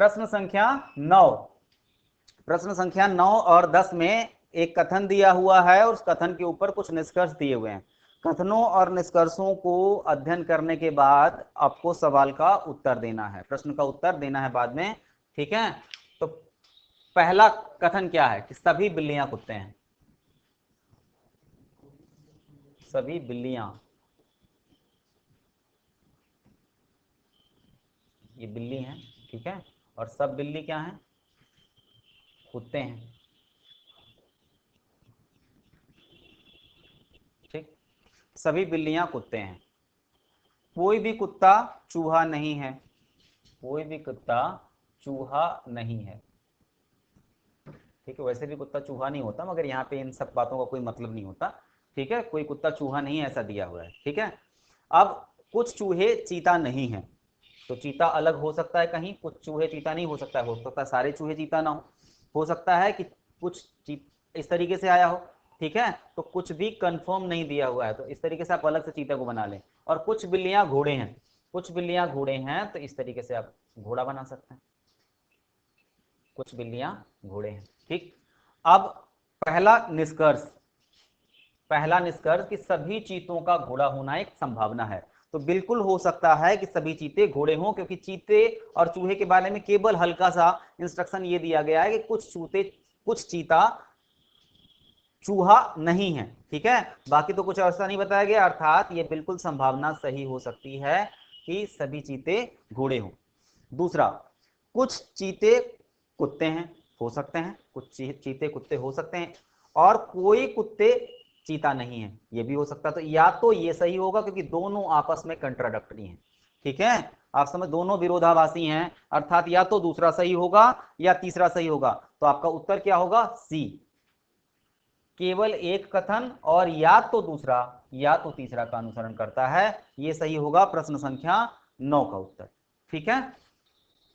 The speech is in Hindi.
प्रश्न संख्या 9, प्रश्न संख्या 9 और 10 में एक कथन दिया हुआ है और उस कथन के ऊपर कुछ निष्कर्ष दिए हुए हैं। कथनों और निष्कर्षों को अध्ययन करने के बाद आपको सवाल का उत्तर देना है, प्रश्न का उत्तर देना है बाद में, ठीक है। तो पहला कथन क्या है कि सभी बिल्लियां कुत्ते हैं। सभी बिल्लियां, ये बिल्ली हैं, ठीक है, और सब बिल्ली क्या हैं, कुत्ते हैं, ठीक। सभी बिल्लियां कुत्ते हैं, कोई भी कुत्ता चूहा नहीं है, कोई भी कुत्ता चूहा नहीं है, ठीक है। वैसे भी कुत्ता चूहा नहीं होता, मगर यहाँ पे इन सब बातों का कोई मतलब नहीं होता, ठीक है। कोई कुत्ता चूहा नहीं ऐसा दिया हुआ है, ठीक है। अब कुछ चूहे चीता नहीं है, तो चीता अलग हो सकता है कहीं, कुछ चूहे चीता नहीं हो सकता है, हो सकता है सारे चूहे चीता ना हो सकता है कि कुछ इस तरीके से आया हो, ठीक है। तो कुछ भी कंफर्म नहीं दिया हुआ है, तो इस तरीके से आप अलग से चीता को बना लें। और कुछ बिल्लियां घोड़े हैं, कुछ बिल्लियां घोड़े हैं, तो इस तरीके से आप घोड़ा बना सकते हैं, कुछ बिल्लियां घोड़े हैं, ठीक। अब पहला निष्कर्ष, पहला निष्कर्ष कि सभी चीतों का घोड़ा होना एक संभावना है। तो बिल्कुल हो सकता है कि सभी चीते घोड़े हों, क्योंकि चीते और चूहे के बारे में केवल हल्का सा इंस्ट्रक्शन ये दिया गया है कि कुछ चीता चूहा नहीं है, ठीक है। बाकी तो कुछ ऐसा नहीं बताया गया, अर्थात ये बिल्कुल संभावना सही हो सकती है कि सभी चीते घोड़े हों। दूसरा, कुछ चीते कुत्ते हैं, हो सकते हैं, कुछ चीते कुत्ते हो सकते हैं, और कोई कुत्ते चीता नहीं है, ये भी हो सकता है। तो या तो ये सही होगा, क्योंकि दोनों आपस में कंट्राडक्टरी हैं, ठीक है। आप समझ, दोनों विरोधाभासी हैं, अर्थात या तो दूसरा सही होगा या तीसरा सही होगा। तो आपका उत्तर क्या होगा, सी, केवल एक कथन और या तो दूसरा या तो तीसरा का अनुसरण करता है, ये सही होगा प्रश्न संख्या 9 का उत्तर, ठीक है।